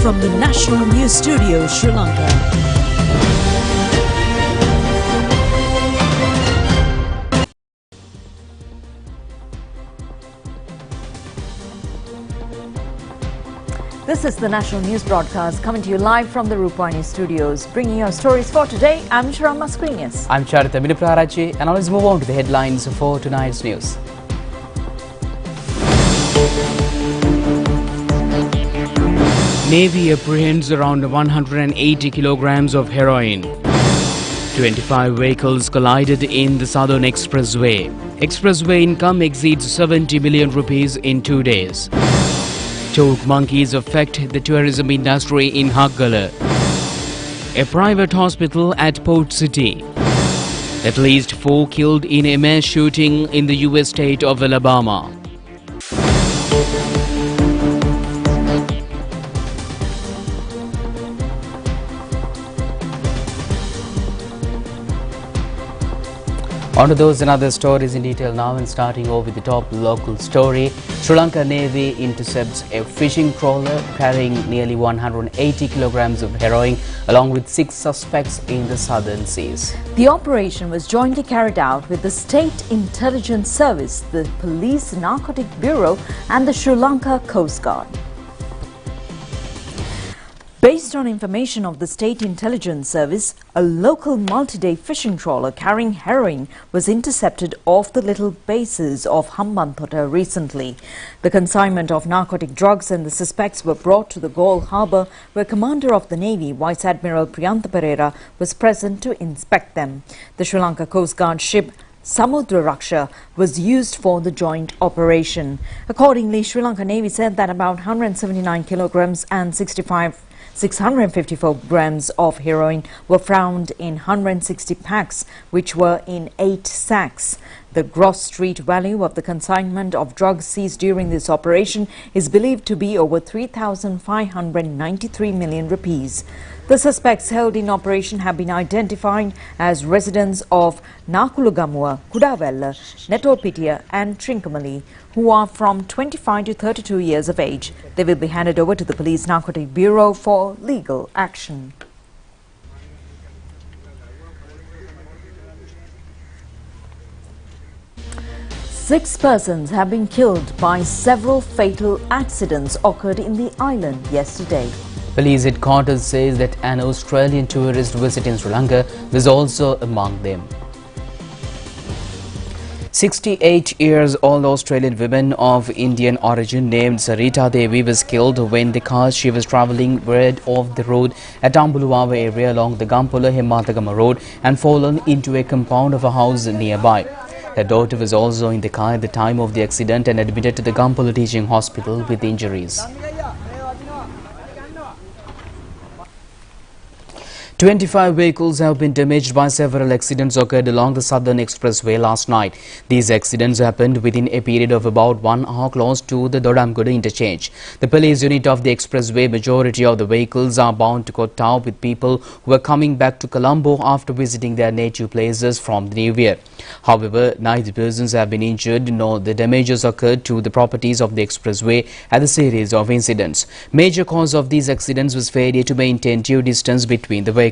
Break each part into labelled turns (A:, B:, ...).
A: from the National News Studio, Sri Lanka. This is the National News Broadcast coming to you live from the Rupavahini studios. Bringing your stories for today, I'm Sharama Screenis.
B: I'm Charita Miniprarachi, and now let's move on to the headlines for tonight's news. Navy apprehends around 180 kilograms of heroin. 25 vehicles collided in the Southern Expressway. Expressway income exceeds 70 million rupees in 2 days. Choke monkeys affect the tourism industry in Haggala. A private hospital at Port City. At least 4 killed in a mass shooting in the US state of Alabama. On to those and other stories in detail now, and starting off with the top local story. Sri Lanka Navy intercepts a fishing trawler carrying nearly 180 kilograms of heroin along with 6 suspects in the southern seas.
A: The operation was jointly carried out with the State Intelligence Service, the Police Narcotic Bureau and the Sri Lanka Coast Guard. Based on information of the State Intelligence Service, a local multi-day fishing trawler carrying heroin was intercepted off the little bases of Hambantota recently. The consignment of narcotic drugs and the suspects were brought to the Galle harbour, where Commander of the Navy, Vice Admiral Priyantha Pereira, was present to inspect them. The Sri Lanka Coast Guard ship Samudra Raksha was used for the joint operation. Accordingly, Sri Lanka Navy said that about 179 kilograms and 654 grams of heroin were found in 160 packs, which were in 8 sacks. The gross street value of the consignment of drugs seized during this operation is believed to be over 3,593 million rupees. The suspects held in operation have been identified as residents of Nakulugamua, Kudavella, Netolpitia and Trincomalee, who are from 25 to 32 years of age. They will be handed over to the Police Narcotic Bureau for legal action. Six persons have been killed by several fatal accidents occurred in the island yesterday.
B: Police headquarters says that an Australian tourist visiting Sri Lanka was also among them. 68 years old Australian woman of Indian origin named Sarita Devi was killed when the car she was travelling veered off the road at Ambuluwava area along the Gampula Hemmatagama road and fallen into a compound of a house nearby. Her daughter was also in the car at the time of the accident and admitted to the Gampula Teaching Hospital with injuries. 25 vehicles have been damaged by several accidents occurred along the Southern Expressway last night. These accidents happened within a period of about 1 hour close to the Dodamgoda interchange. The police unit of the expressway, majority of the vehicles are bound to Kottao with people who are coming back to Colombo after visiting their native places from the new year. However, neither persons have been injured nor the damages occurred to the properties of the expressway at the series of incidents. Major cause of these accidents was failure to maintain due distance between the vehicles.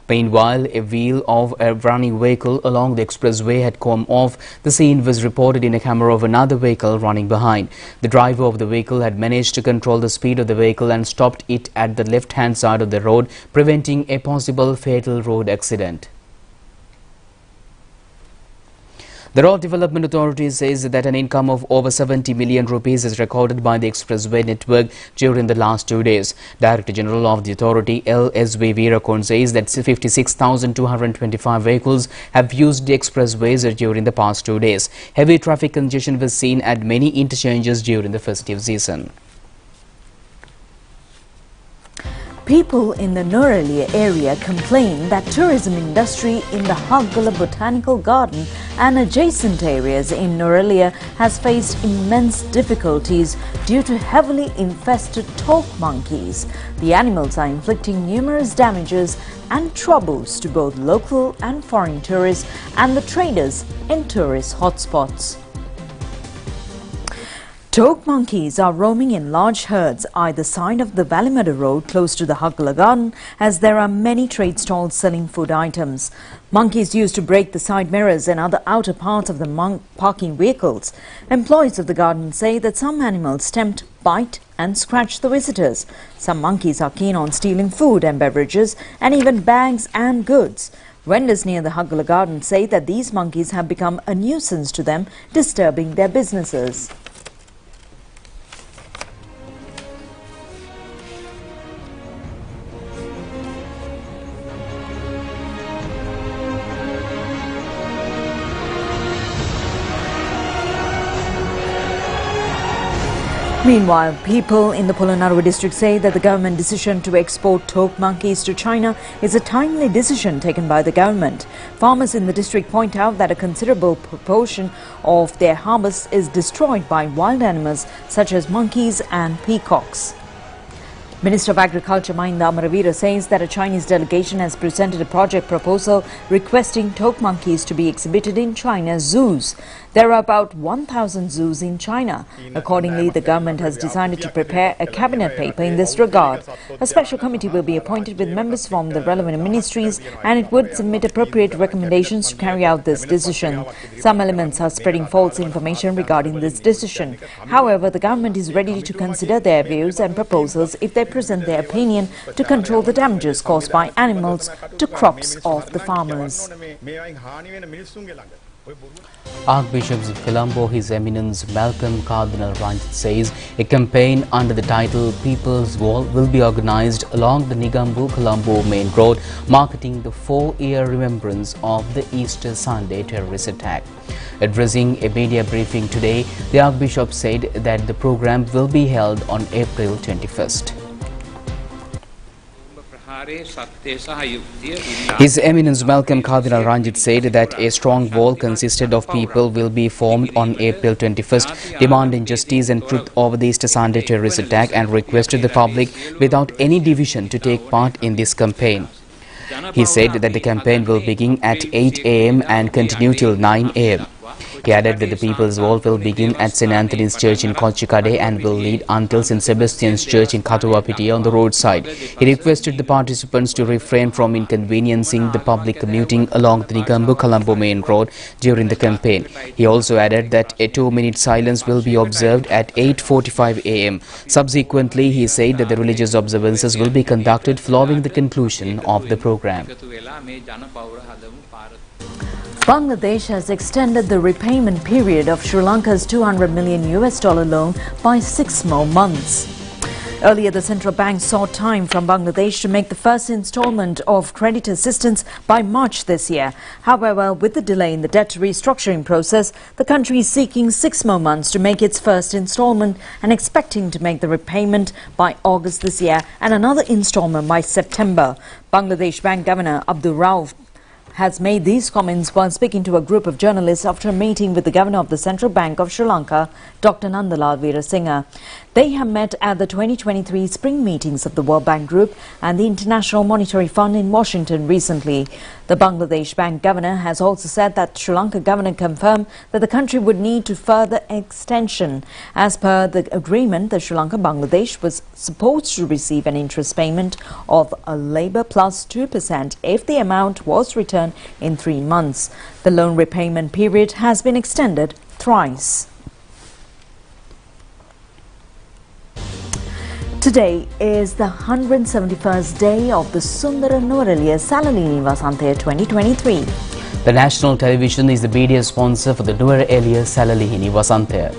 B: Meanwhile, a wheel of a running vehicle along the expressway had come off. The scene was reported in a camera of another vehicle running behind. The driver of the vehicle had managed to control the speed of the vehicle and stopped it at the left-hand side of the road, preventing a possible fatal road accident. The Road Development Authority says that an income of over 70 million rupees is recorded by the expressway network during the last 2 days. Director General of the authority, LSV Veerakon, says that 56,225 vehicles have used the expressways during the past 2 days. Heavy traffic congestion was seen at many interchanges during the festive season.
A: People in the Nuralitharan area complain that tourism industry in the Haggala Botanical Garden and adjacent areas in Nuralitharan has faced immense difficulties due to heavily infested talk monkeys. The animals are inflicting numerous damages and troubles to both local and foreign tourists and the traders in tourist hotspots. Toke monkeys are roaming in large herds either side of the Valimada road close to the Haggala Garden, as there are many trade stalls selling food items. Monkeys used to break the side mirrors and other outer parts of the parking vehicles. Employees of the garden say that some animals tempt, bite and scratch the visitors. Some monkeys are keen on stealing food and beverages and even bags and goods. Vendors near the Haggala Garden say that these monkeys have become a nuisance to them, disturbing their businesses. Meanwhile, people in the Polonnaruwa district say that the government decision to export toke monkeys to China is a timely decision taken by the government. Farmers in the district point out that a considerable proportion of their harvest is destroyed by wild animals such as monkeys and peacocks. Minister of Agriculture Mahinda Amaravira says that a Chinese delegation has presented a project proposal requesting toke monkeys to be exhibited in China's zoos. There are about 1,000 zoos in China. Accordingly, the government has decided to prepare a cabinet paper in this regard. A special committee will be appointed with members from the relevant ministries, and it would submit appropriate recommendations to carry out this decision. Some elements are spreading false information regarding this decision. However, the government is ready to consider their views and proposals if they present their opinion to control the damages caused by animals to crops of the farmers.
B: Archbishop of Colombo, His Eminence Malcolm Cardinal Ranjit says a campaign under the title People's Wall will be organized along the Negombo-Colombo main road, marking the 4-year remembrance of the Easter Sunday terrorist attack. Addressing a media briefing today, the Archbishop said that the program will be held on April 21st. His Eminence Malcolm Cardinal Ranjit said that a strong wall consisted of people will be formed on April 21st, demanding justice and truth over the Easter Sunday terrorist attack, and requested the public without any division to take part in this campaign. He said that the campaign will begin at 8 a.m. and continue till 9 a.m. He added that the People's Wall will begin at St. Anthony's Church in Kochikade and will lead until St. Sebastian's Church in Katuwapitiya on the roadside. He requested the participants to refrain from inconveniencing the public commuting along the Negombo-Colombo main road during the campaign. He also added that a 2-minute silence will be observed at 8:45 a.m. Subsequently, he said that the religious observances will be conducted following the conclusion of the program.
A: Bangladesh has extended the repayment period of Sri Lanka's $200 million loan by 6 more months. Earlier, the central bank sought time from Bangladesh to make the first installment of credit assistance by March this year. However, with the delay in the debt restructuring process, the country is seeking 6 more months to make its first installment and expecting to make the repayment by August this year and another installment by September. Bangladesh Bank Governor Abdul Rauf has made these comments while speaking to a group of journalists after a meeting with the Governor of the Central Bank of Sri Lanka, Dr. Nandalal Veerasinghe. They have met at the 2023 spring meetings of the World Bank Group and the International Monetary Fund in Washington recently. The Bangladesh Bank Governor has also said that Sri Lanka Governor confirmed that the country would need to further extension. As per the agreement, the Sri Lanka-Bangladesh was supposed to receive an interest payment of a labour plus 2% if the amount was returned in 3 months. The loan repayment period has been extended thrice. Today is the 171st day of the Sundara Nuwara Salalini Vasanthe 2023.
B: The national television is the media sponsor for the Nuwara Salalini Vasanthe.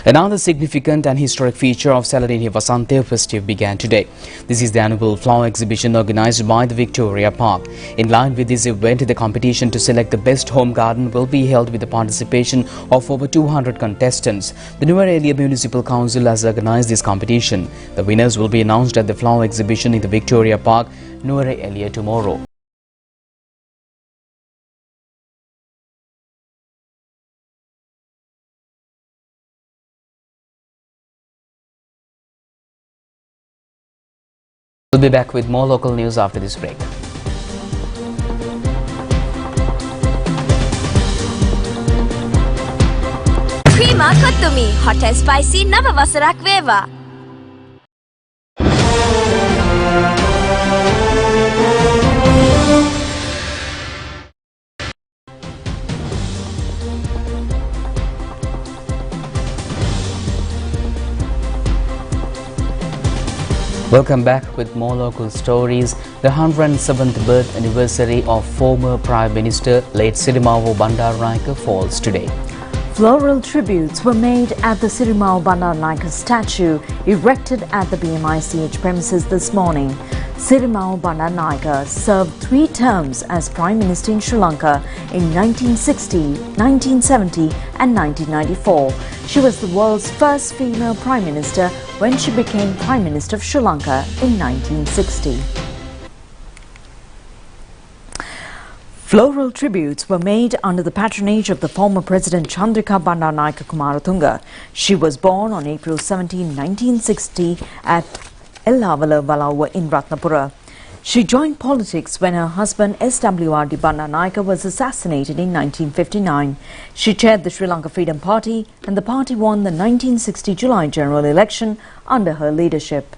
B: Another significant and historic feature of Salalini Vasanthe festive began today. This is the annual flower exhibition organized by the Victoria Park. In line with this event, the competition to select the best home garden will be held with the participation of over 200 contestants. The Nuwara Municipal Council has organized this competition. The winners will be announced at the flower exhibition in the Victoria Park, Nuwara tomorrow. We'll be back with more local news after this break.
C: Prima Kottumi, hot and spicy Nava Vasarak Veva.
B: Welcome back with more local stories. The 107th birth anniversary of former Prime Minister late Sirimavo Bandaranaike falls today.
A: Floral tributes were made at the Sirimavo Bandaranaike statue erected at the BMICH premises this morning. Sirimavo Bandaranaike served 3 terms as Prime Minister in Sri Lanka in 1960, 1970 and 1994. She was the world's first female Prime Minister when she became Prime Minister of Sri Lanka in 1960. Floral tributes were made under the patronage of the former President Chandrika Bandaranaike Kumaratunga. She was born on April 17, 1960 at Ellavala Valawa in Ratnapura. She joined politics when her husband SWRD Bandaranaike was assassinated in 1959. She chaired the Sri Lanka Freedom Party and the party won the 1960 July general election under her leadership.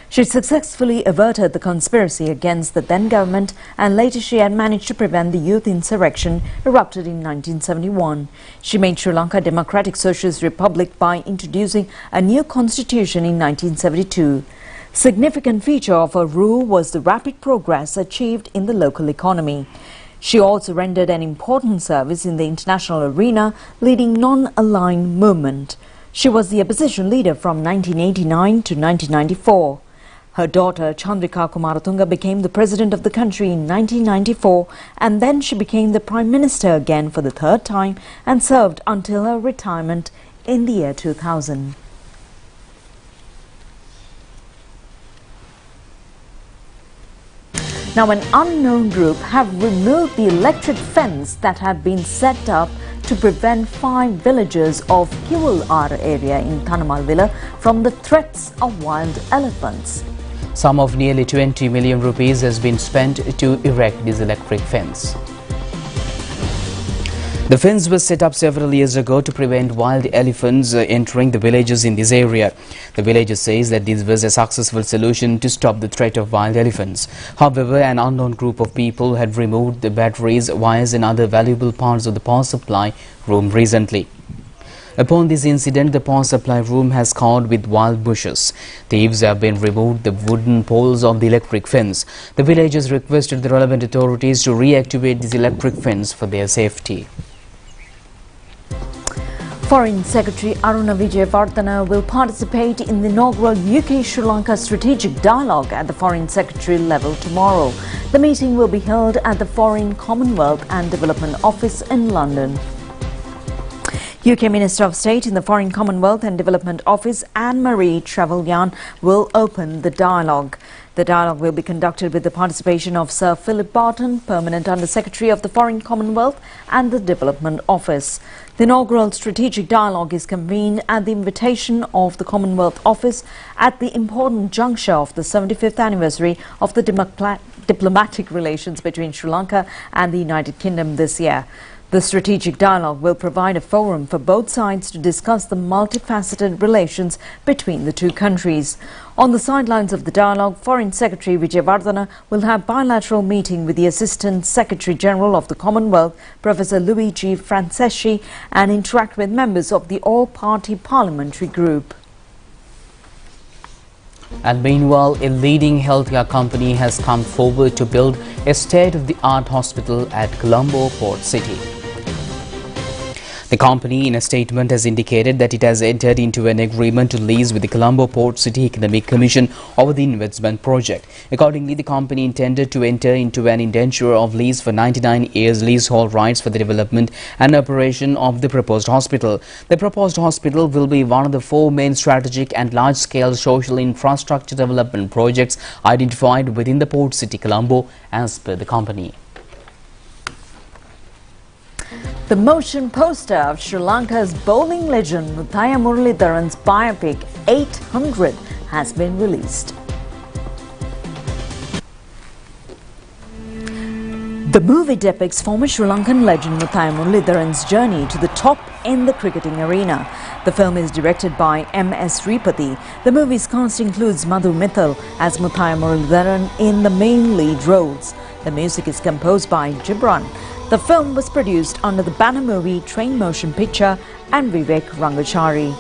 A: She successfully averted the conspiracy against the then government and later she had managed to prevent the youth insurrection erupted in 1971. She made Sri Lanka a democratic socialist republic by introducing a new constitution in 1972. Significant feature of her rule was the rapid progress achieved in the local economy. She also rendered an important service in the international arena, leading non-aligned movement. She was the opposition leader from 1989 to 1994. Her daughter Chandrika Kumaratunga became the president of the country in 1994 and then she became the Prime Minister again for the 3rd time and served until her retirement in the year 2000. Now, an unknown group have removed the electric fence that had been set up to prevent 5 villagers of Kiwul-Ar area in Tanamalvilla from the threats of wild elephants.
B: Sum of nearly 20 million rupees has been spent to erect this electric fence. The fence was set up several years ago to prevent wild elephants entering the villages in this area. The villager says that this was a successful solution to stop the threat of wild elephants. However, an unknown group of people had removed the batteries, wires and other valuable parts of the power supply room recently. Upon this incident, the power supply room has covered with wild bushes. Thieves have been removed the wooden poles of the electric fence. The villagers requested the relevant authorities to reactivate this electric fence for their safety.
A: Foreign Secretary Aruna Vijayawardena will participate in the inaugural UK-Sri Lanka Strategic Dialogue at the Foreign Secretary level tomorrow. The meeting will be held at the Foreign Commonwealth and Development Office in London. UK Minister of State in the Foreign Commonwealth and Development Office, Anne-Marie Trevelyan, will open the dialogue. The dialogue will be conducted with the participation of Sir Philip Barton, Permanent Under-Secretary of the Foreign Commonwealth and the Development Office. The inaugural strategic dialogue is convened at the invitation of the Commonwealth Office at the important juncture of the 75th anniversary of the diplomatic relations between Sri Lanka and the United Kingdom this year. The strategic dialogue will provide a forum for both sides to discuss the multifaceted relations between the two countries. On the sidelines of the dialogue, Foreign Secretary Vijayawardena will have bilateral meeting with the Assistant Secretary General of the Commonwealth, Professor Louis G. Franceschi, and interact with members of the all-party parliamentary group.
B: And meanwhile, a leading healthcare company has come forward to build a state-of-the-art hospital at Colombo Port City. The company, in a statement, has indicated that it has entered into an agreement to lease with the Colombo Port City Economic Commission over the investment project. Accordingly, the company intended to enter into an indenture of lease for 99 years leasehold rights for the development and operation of the proposed hospital. The proposed hospital will be one of the 4 main strategic and large-scale social infrastructure development projects identified within the Port City Colombo, as per the company.
A: The motion poster of Sri Lanka's bowling legend Muralitharan's biopic 800 has been released. The movie depicts former Sri Lankan legend Muralitharan's journey to the top in the cricketing arena. The film is directed by M.S. Sripati. The movie's cast includes Madhu Mithal as Muthaiya Muralitharan in the main lead roles. The music is composed by Gibran. The film was produced under the banner movie Train Motion Picture and Vivek Rangachari.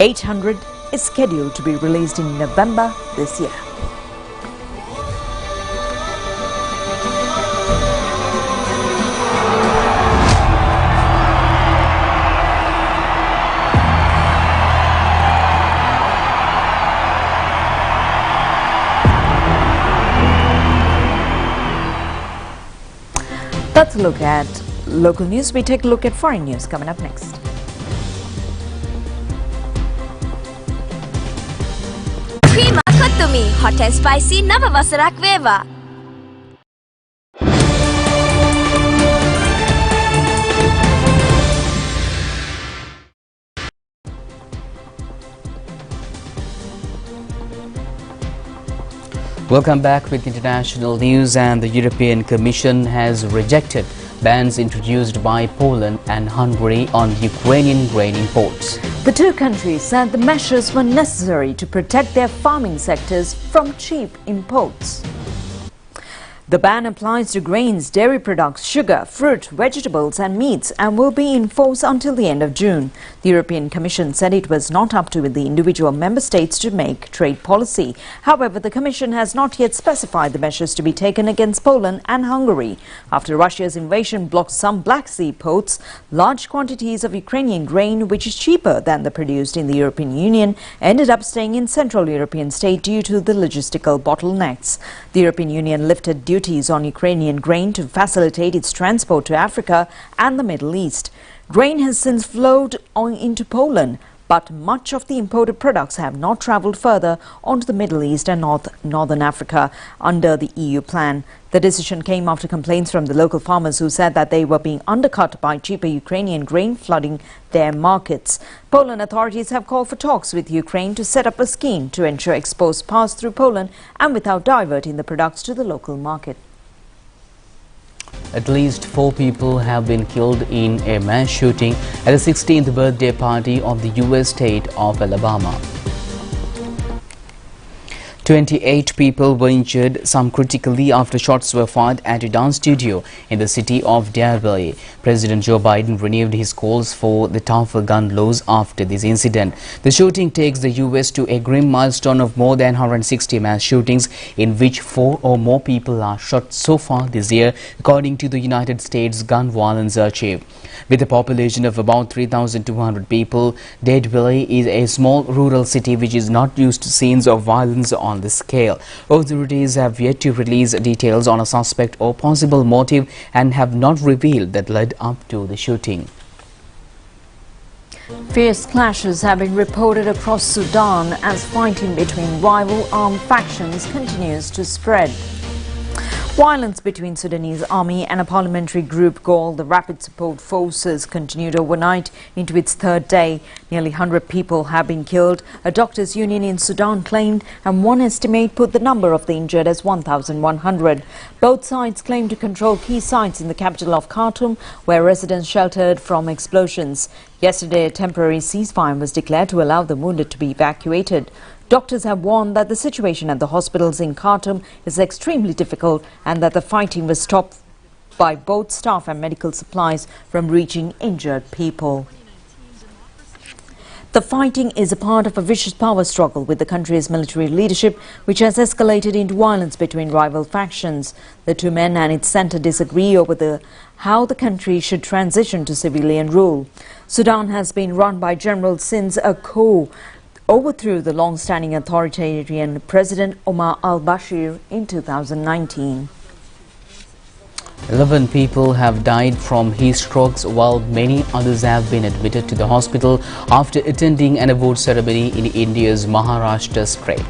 A: 800 is scheduled to be released in November this year. That's a look at local news. We take a look at foreign news coming up next.
C: Hot and spicy නව වසරක් වේවා.
B: Welcome back with international news. And the European Commission has rejected bans introduced by Poland and Hungary on Ukrainian grain imports.
A: The two countries said the measures were necessary to protect their farming sectors from cheap imports. The ban applies to grains, dairy products, sugar, fruit, vegetables and meats and will be in force until the end of June. The European Commission said it was not up to the individual member states to make trade policy. However, the Commission has not yet specified the measures to be taken against Poland and Hungary. After Russia's invasion blocked some Black Sea ports, large quantities of Ukrainian grain, which is cheaper than the produced in the European Union, ended up staying in Central European states due to the logistical bottlenecks. The European Union lifted duties on Ukrainian grain to facilitate its transport to Africa and the Middle East. Grain has since flowed into Poland, but much of the imported products have not travelled further onto the Middle East and Northern Africa under the EU plan. The decision came after complaints from the local farmers who said that they were being undercut by cheaper Ukrainian grain flooding their markets. Poland authorities have called for talks with Ukraine to set up a scheme to ensure exports pass through Poland and without diverting the products to the local market.
B: At least 4 people have been killed in a mass shooting at the 16th birthday party of the U.S. state of Alabama. 28 people were injured, some critically, after shots were fired at a dance studio in the city of Delaware. President Joe Biden renewed his calls for the tougher gun laws after this incident. The shooting takes the U.S. to a grim milestone of more than 160 mass shootings, in which 4 or more people are shot so far this year, according to the United States Gun Violence Archive. With a population of about 3,200 people, Delaware is a small rural city which is not used to scenes of violence on this scale. Authorities have yet to release details on a suspect or possible motive and have not revealed that led up to the shooting.
A: Fierce clashes have been reported across Sudan as fighting between rival armed factions continues to spread. Violence between Sudanese army and a parliamentary group called the Rapid Support Forces continued overnight into its third day. Nearly 100 people have been killed, a doctors' union in Sudan claimed, and one estimate put the number of the injured as 1,100. Both sides claim to control key sites in the capital of Khartoum, where residents sheltered from explosions. Yesterday, a temporary ceasefire was declared to allow the wounded to be evacuated. Doctors have warned that the situation at the hospitals in Khartoum is extremely difficult and that the fighting was stopped by both staff and medical supplies from reaching injured people. The fighting is a part of a vicious power struggle with the country's military leadership, which has escalated into violence between rival factions. The two men and its centre disagree over how the country should transition to civilian rule. Sudan has been run by generals since a coup overthrew the long-standing authoritarian President Omar al-Bashir in 2019.
B: 11 people have died from heat strokes, while many others have been admitted to the hospital after attending an award ceremony in India's Maharashtra state.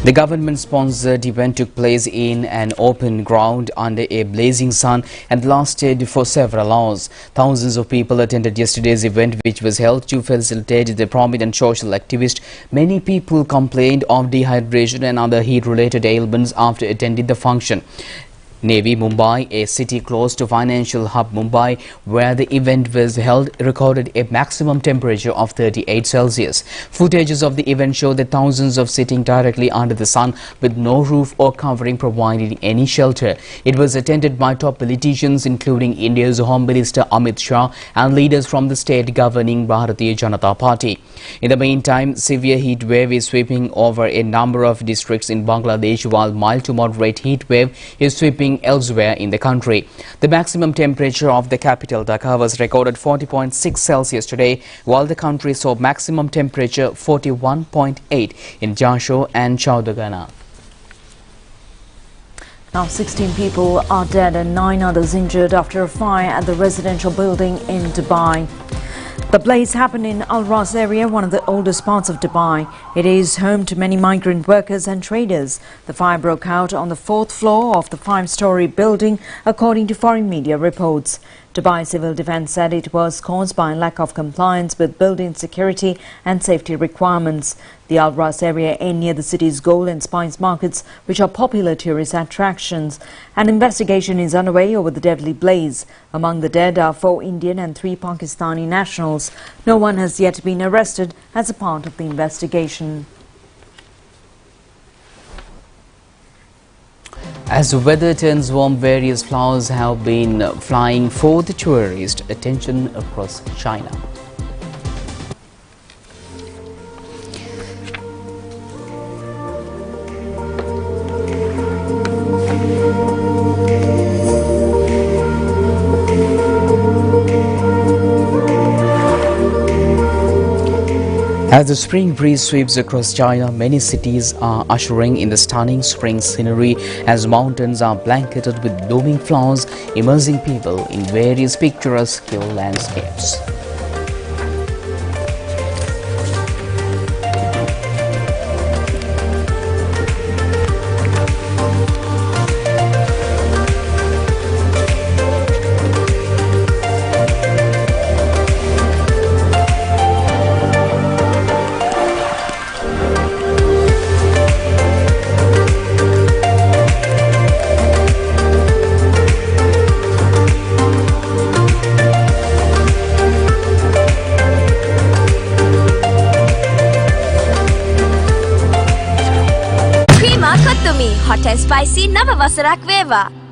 B: The government-sponsored event took place in an open ground under a blazing sun and lasted for several hours. Thousands of people attended yesterday's event, which was held to facilitate the prominent social activist. Many people complained of dehydration and other heat-related ailments after attending the function. Navy Mumbai, a city close to financial hub Mumbai, where the event was held, recorded a maximum temperature of 38 Celsius. Footages of the event show that thousands of sitting directly under the sun with no roof or covering providing any shelter. It was attended by top politicians including India's Home Minister Amit Shah and leaders from the state governing Bharatiya Janata Party. In the meantime, severe heat wave is sweeping over a number of districts in Bangladesh, while mild to moderate heat wave is sweeping elsewhere in the country. The maximum temperature of the capital Dhaka was recorded 40.6 Celsius today, while the country saw maximum temperature 41.8 in Jasho and Chaudhagana.
A: Now 16 people are dead and 9 others injured after a fire at the residential building in Dubai. The blaze happened in Al Ras area, one of the oldest parts of Dubai. It is home to many migrant workers and traders. The fire broke out on the 4th floor of the 5-story building, according to foreign media reports. Dubai Civil Defence said it was caused by lack of compliance with building security and safety requirements. The Al Ras area is near the city's gold and spice markets, which are popular tourist attractions. An investigation is underway over the deadly blaze. Among the dead are 4 Indian and 3 Pakistani nationals. No one has yet been arrested as a part of the investigation.
B: As the weather turns warm, various flowers have been flying for the tourist attention across China. As the spring breeze sweeps across China, many cities are ushering in the stunning spring scenery as mountains are blanketed with blooming flowers, immersing people in various picturesque landscapes.
C: Hot and spicy නව වසරක් වේවා.